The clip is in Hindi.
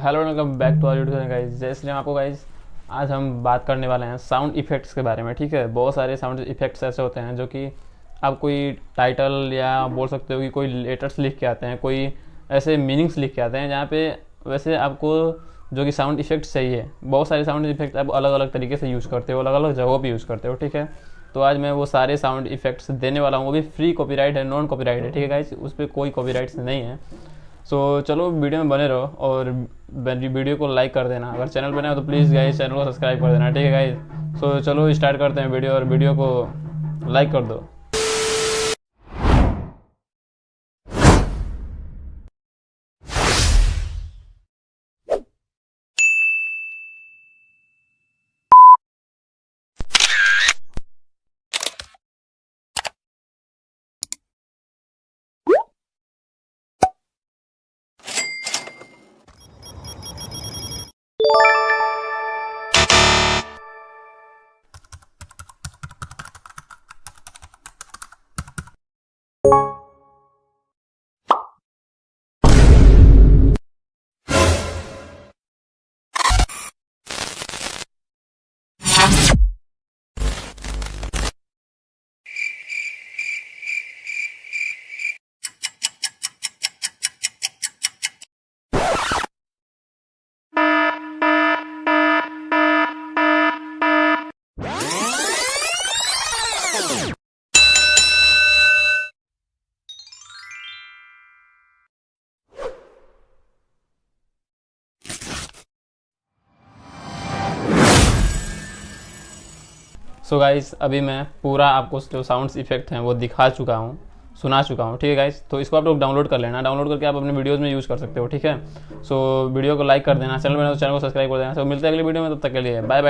Hello welcome back to our YouTube channel guys. जैसे हम आपको गाइस आज हम बात करने वाले हैं साउंड इफ़ेक्ट्स के बारे में। ठीक है, बहुत सारे साउंड इफ़ेक्ट्स ऐसे होते हैं जो कि आप कोई टाइटल या बोल सकते हो कि कोई लेटर्स लिख के आते हैं, कोई ऐसे मीनिंग्स लिख के आते हैं जहाँ पे वैसे आपको जो कि साउंड इफ़ेक्ट चाहिए। बहुत सारे साउंड इफ़ेक्ट आप अलग अलग तरीके से यूज़ करते हो, अलग अलग जगहों पर यूज़ करते हो। ठीक है, तो आज मैं वो सारे साउंड इफ़ेक्ट्स देने वाला हूँ। वो भी फ्री कॉपीराइट है, नॉन कॉपीराइट है। ठीक है गाइस, उस पर कोई कॉपीराइट्स नहीं है। चलो वीडियो में बने रहो और वीडियो को लाइक कर देना। अगर चैनल पर नए हो तो प्लीज़ गाइस चैनल को सब्सक्राइब कर देना। ठीक है गाइस, चलो स्टार्ट करते हैं वीडियो, और वीडियो को लाइक कर दो। गाइस अभी मैं पूरा आपको जो साउंड्स इफेक्ट हैं वो दिखा चुका हूँ, सुना चुका हूँ। ठीक है गाइस, तो इसको आप लोग डाउनलोड कर लेना। डाउनलोड करके आप अपने वीडियोस में यूज़ कर सकते हो। ठीक है, वीडियो को लाइक कर देना, चैनल में तो चैनल को सब्सक्राइब कर देना। मिलते हैं अगली वीडियो में, तब तक के लिए बाय बाय।